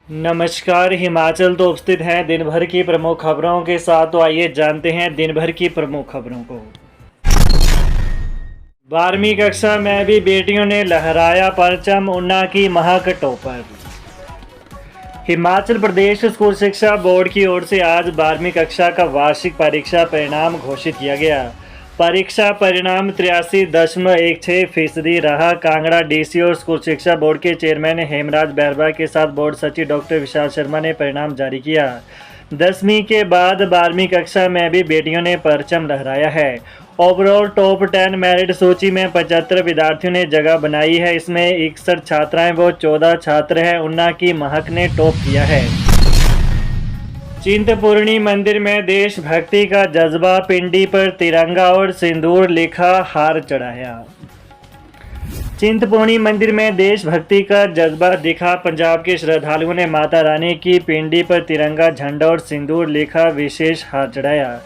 नमस्कार। हिमाचल तो उपस्थित हैं दिन भर की प्रमुख खबरों के साथ। तो आइए जानते हैं दिन भर की प्रमुख खबरों को। 12वीं कक्षा में भी बेटियों ने लहराया परचम, ऊना की महक टॉपर। हिमाचल प्रदेश स्कूल शिक्षा बोर्ड की ओर से आज 12वीं कक्षा का वार्षिक परीक्षा परिणाम घोषित किया गया। परीक्षा परिणाम 83.16% रहा। कांगड़ा डीसी और स्कूल शिक्षा बोर्ड के चेयरमैन हेमराज बैरवा के साथ बोर्ड सचिव डॉक्टर विशाल शर्मा ने परिणाम जारी किया। 10वीं के बाद 12वीं कक्षा में भी बेटियों ने परचम लहराया है। ओवरऑल टॉप 10 मेरिट सूची में 75 विद्यार्थियों ने जगह बनाई है। इसमें 61 छात्राएं व 14 छात्र हैं। ऊना की महक ने टॉप किया है। चिंतपूर्णी मंदिर में देशभक्ति का जज्बा, पिंडी पर तिरंगा और सिंदूर लिखा हार चढ़ाया। चिंतपूर्णी मंदिर में देशभक्ति का जज्बा दिखा। पंजाब के श्रद्धालुओं ने माता रानी की पिंडी पर तिरंगा झंडा और सिंदूर लिखा विशेष हार चढ़ाया।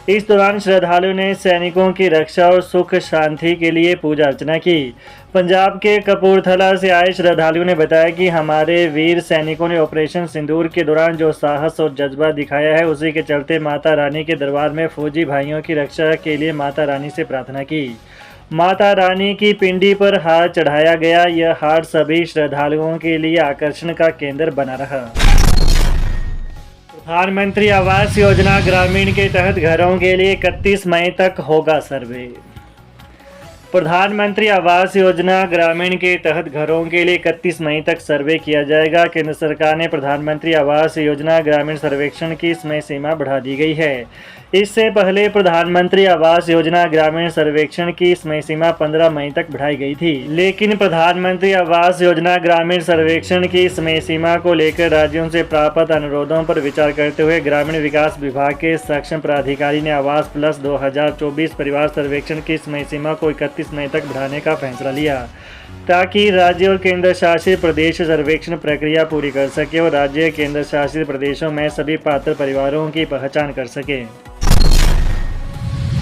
इस दौरान श्रद्धालुओं ने सैनिकों की रक्षा और सुख शांति के लिए पूजा अर्चना की। पंजाब के कपूरथला से आए श्रद्धालुओं ने बताया कि हमारे वीर सैनिकों ने ऑपरेशन सिंदूर के दौरान जो साहस और जज्बा दिखाया है, उसी के चलते माता रानी के दरबार में फौजी भाइयों की रक्षा के लिए माता रानी से प्रार्थना की। माता रानी की पिंडी पर हार चढ़ाया गया। यह हार सभी श्रद्धालुओं के लिए आकर्षण का केंद्र बना रहा। प्रधानमंत्री आवास योजना ग्रामीण के तहत घरों के लिए 31 मई तक होगा सर्वे। प्रधानमंत्री आवास योजना ग्रामीण के तहत घरों के लिए 31 मई तक सर्वे किया जाएगा। केंद्र सरकार ने प्रधानमंत्री आवास योजना ग्रामीण सर्वेक्षण की समय सीमा बढ़ा दी गई है। इससे पहले प्रधानमंत्री आवास योजना ग्रामीण सर्वेक्षण की समय सीमा 15 मई तक बढ़ाई गई थी, लेकिन प्रधानमंत्री आवास योजना ग्रामीण सर्वेक्षण की समय सीमा को लेकर राज्यों से प्राप्त अनुरोधों पर विचार करते हुए ग्रामीण विकास विभाग के सक्षम प्राधिकारी ने आवास प्लस 2024 परिवार सर्वेक्षण की समय सीमा को 31 मई तक बढ़ाने का फैसला लिया, ताकि राज्य और केंद्र शासित प्रदेश सर्वेक्षण प्रक्रिया पूरी कर सके और राज्य केंद्र शासित प्रदेशों में सभी पात्र परिवारों की पहचान कर सके।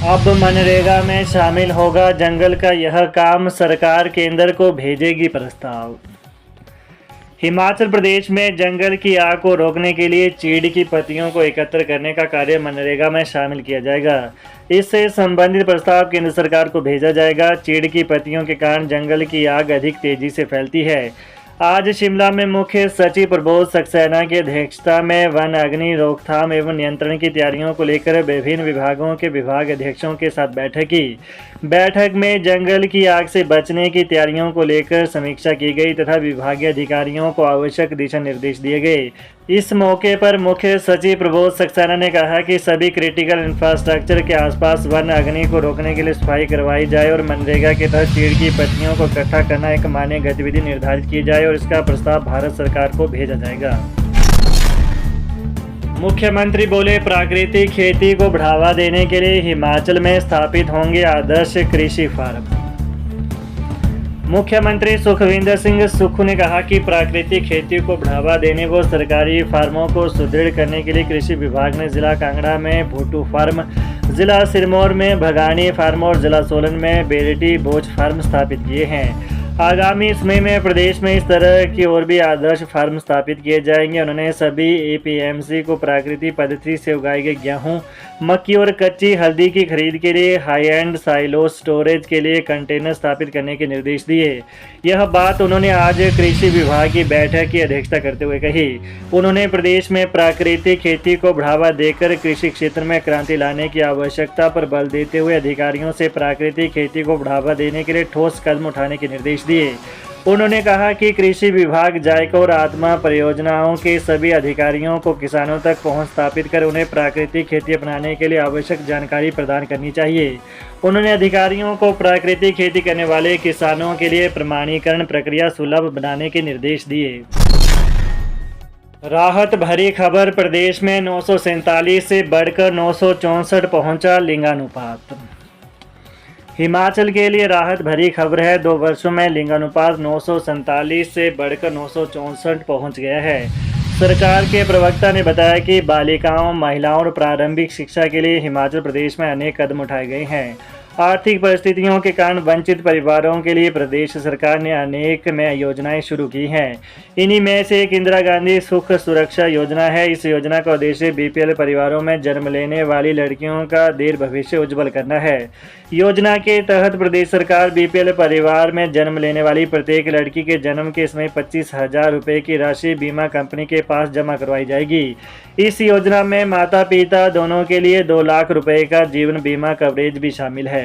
अब मनरेगा में शामिल होगा जंगल का यह काम, सरकार केंद्र को भेजेगी प्रस्ताव। हिमाचल प्रदेश में जंगल की आग को रोकने के लिए चीड़ की पत्तियों को एकत्र करने का कार्य मनरेगा में शामिल किया जाएगा। इससे संबंधित प्रस्ताव केंद्र सरकार को भेजा जाएगा। चीड़ की पत्तियों के कारण जंगल की आग अधिक तेजी से फैलती है। आज शिमला में मुख्य सचिव प्रबोध सक्सेना की अध्यक्षता में वन अग्नि रोकथाम एवं नियंत्रण की तैयारियों को लेकर विभिन्न विभागों के विभाग अध्यक्षों के साथ बैठक की। बैठक में जंगल की आग से बचने की तैयारियों को लेकर समीक्षा की गई तथा विभागीय अधिकारियों को आवश्यक दिशा निर्देश दिए गए। इस मौके पर मुख्य सचिव प्रबोध सक्सेना ने कहा कि सभी क्रिटिकल इंफ्रास्ट्रक्चर के आसपास वन अग्नि को रोकने के लिए सफाई करवाई जाए और मनरेगा के तहत चीड़ की पत्तियों को इकट्ठा करना एक मान्य गतिविधि निर्धारित की जाए और इसका प्रस्ताव भारत सरकार को भेजा जाएगा। मुख्यमंत्री बोले, प्राकृतिक खेती को बढ़ावा देने के लिए हिमाचल में स्थापित होंगे आदर्श कृषि फार्म। मुख्यमंत्री सुखविंदर सिंह सुक्खू ने कहा कि प्राकृतिक खेती को बढ़ावा देने व सरकारी फार्मों को सुदृढ़ करने के लिए कृषि विभाग ने जिला कांगड़ा में भूटू फार्म, जिला सिरमौर में भगानी फार्म और जिला सोलन में बेरटी बोझ फार्म स्थापित किए हैं। आगामी समय में प्रदेश में इस तरह की और भी आदर्श फार्म स्थापित किए जाएंगे। उन्होंने सभी एपीएमसी को प्राकृतिक पद्धति से उगाए गए गेहूं, मक्की और कच्ची हल्दी की खरीद के लिए हाई एंड साइलो स्टोरेज के लिए कंटेनर स्थापित करने के निर्देश दिए। यह बात उन्होंने आज कृषि विभाग की बैठक की अध्यक्षता करते हुए कही। उन्होंने प्रदेश में प्राकृतिक खेती को बढ़ावा देकर कृषि क्षेत्र में क्रांति लाने की आवश्यकता पर बल देते हुए अधिकारियों से प्राकृतिक खेती को बढ़ावा देने के लिए ठोस कदम उठाने के निर्देश दिए। उन्होंने कहा कि कृषि विभाग जायका और आत्मा परियोजनाओं के सभी अधिकारियों को किसानों तक पहुंच स्थापित कर उन्हें प्राकृतिक खेती अपनाने के लिए आवश्यक जानकारी प्रदान करनी चाहिए। उन्होंने अधिकारियों को प्राकृतिक खेती करने वाले किसानों के लिए प्रमाणीकरण प्रक्रिया सुलभ बनाने के निर्देश दिए। राहत भरी खबर, प्रदेश में 947 से बढ़कर 964 पहुंचा लिंगानुपात। हिमाचल के लिए राहत भरी खबर है। 2 वर्षों में लिंगानुपात 947 से बढ़कर 964 पहुंच गया है। सरकार के प्रवक्ता ने बताया कि बालिकाओं, महिलाओं और प्रारंभिक शिक्षा के लिए हिमाचल प्रदेश में अनेक कदम उठाए गए हैं। आर्थिक परिस्थितियों के कारण वंचित परिवारों के लिए प्रदेश सरकार ने अनेक नई योजनाएं शुरू की हैं। इन्हीं में से एक इंदिरा गांधी सुख सुरक्षा योजना है। इस योजना का उद्देश्य बीपीएल परिवारों में जन्म लेने वाली लड़कियों का देर भविष्य उज्जवल करना है। योजना के तहत प्रदेश सरकार बीपीएल परिवार में जन्म लेने वाली प्रत्येक लड़की के जन्म के समय 25,000 रुपये की राशि बीमा कंपनी के पास जमा करवाई जाएगी। इस योजना में माता पिता दोनों के लिए 2 लाख रुपए का जीवन बीमा कवरेज भी शामिल है।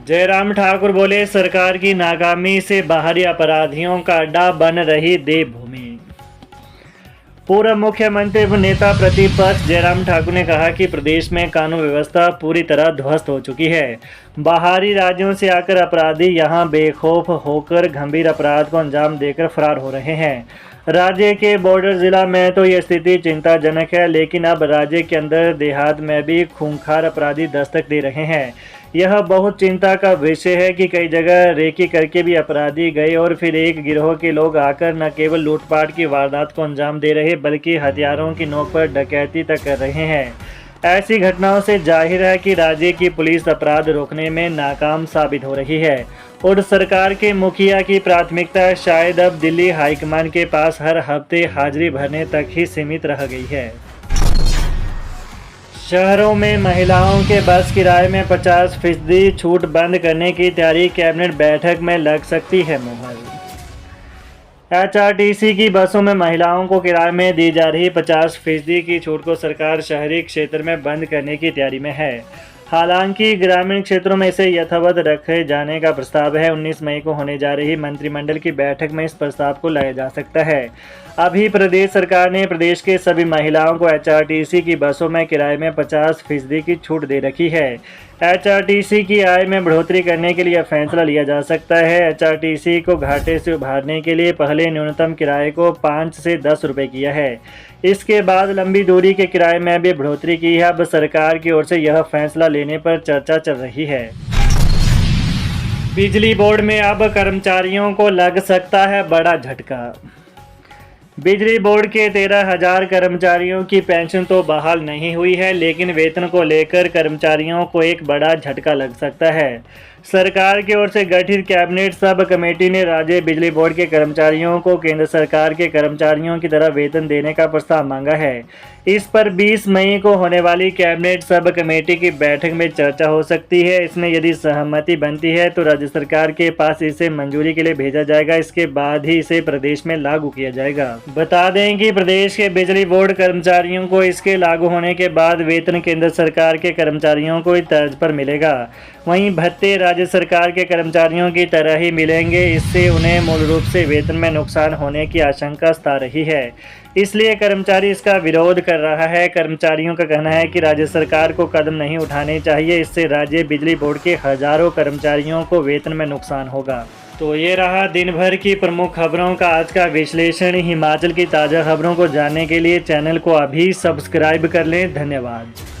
जयराम ठाकुर बोले, सरकार की नाकामी से बाहरी अपराधियों का अड्डा बन रही देवभूमि। पूर्व मुख्यमंत्री व नेता प्रतिपक्ष जयराम ठाकुर ने कहा कि प्रदेश में कानून व्यवस्था पूरी तरह ध्वस्त हो चुकी है। बाहरी राज्यों से आकर अपराधी यहां बेखौफ होकर गंभीर अपराध को अंजाम देकर फरार हो रहे हैं। राज्य के बॉर्डर जिला में तो यह स्थिति चिंताजनक है, लेकिन अब राज्य के अंदर देहात में भी खूंखार अपराधी दस्तक दे रहे हैं। यह बहुत चिंता का विषय है कि कई जगह रेकी करके भी अपराधी गए और फिर एक गिरोह के लोग आकर न केवल लूटपाट की वारदात को अंजाम दे रहे बल्कि हथियारों की नोक पर डकैती तक कर रहे हैं। ऐसी घटनाओं से जाहिर है कि राज्य की पुलिस अपराध रोकने में नाकाम साबित हो रही है और सरकार के मुखिया की प्राथमिकता शायद अब दिल्ली हाईकमान के पास हर हफ्ते हाजिरी भरने तक ही सीमित रह गई है। शहरों में महिलाओं के बस किराए में 50% छूट बंद करने की तैयारी, कैबिनेट बैठक में लग सकती है मुहर। एचआरटीसी की बसों में महिलाओं को किराए में दी जा रही 50% की छूट को सरकार शहरी क्षेत्र में बंद करने की तैयारी में है। हालांकि ग्रामीण क्षेत्रों में इसे यथावत रखे जाने का प्रस्ताव है। 19 मई को होने जा रही मंत्रिमंडल की बैठक में इस प्रस्ताव को लाया जा सकता है। अभी प्रदेश सरकार ने प्रदेश के सभी महिलाओं को एचआरटीसी की बसों में किराए में 50% की छूट दे रखी है। एचआरटीसी की आय में बढ़ोतरी करने के लिए फैसला लिया जा सकता है। एचआरटीसी को घाटे से उभारने के लिए पहले न्यूनतम किराए को 5 से 10 रुपये किया है। इसके बाद लंबी दूरी के किराए में भी बढ़ोतरी की है। अब सरकार की ओर से यह फैसला लेने पर चर्चा चल रही है। बिजली बोर्ड में अब कर्मचारियों को लग सकता है बड़ा झटका। बिजली बोर्ड के 13,000 कर्मचारियों की पेंशन तो बहाल नहीं हुई है, लेकिन वेतन को लेकर कर्मचारियों को एक बड़ा झटका लग सकता है। सरकार की ओर से गठित कैबिनेट सब कमेटी ने राज्य बिजली बोर्ड के कर्मचारियों को केंद्र सरकार के कर्मचारियों की तरह वेतन देने का प्रस्ताव मांगा है। इस पर 20 मई को होने वाली कैबिनेट सब कमेटी की बैठक में चर्चा हो सकती है। इसमें यदि सहमति बनती है तो राज्य सरकार के पास इसे मंजूरी के लिए भेजा जाएगा। इसके बाद ही इसे प्रदेश में लागू किया जाएगा। बता दें कि प्रदेश के बिजली बोर्ड कर्मचारियों को इसके लागू होने के बाद वेतन केंद्र सरकार के कर्मचारियों को तर्ज पर मिलेगा। वहीं भत्ते राज्य सरकार के कर्मचारियों की तरह ही मिलेंगे। इससे उन्हें मूल रूप से वेतन में नुकसान होने की आशंका सता रही है, इसलिए कर्मचारी इसका विरोध कर रहा है। कर्मचारियों का कहना है कि राज्य सरकार को कदम नहीं उठाने चाहिए, इससे राज्य बिजली बोर्ड के हजारों कर्मचारियों को वेतन में नुकसान होगा। तो ये रहा दिन भर की प्रमुख खबरों का आज का विश्लेषण। हिमाचल की ताज़ा खबरों को जानने के लिए चैनल को अभी सब्सक्राइब कर लें। धन्यवाद।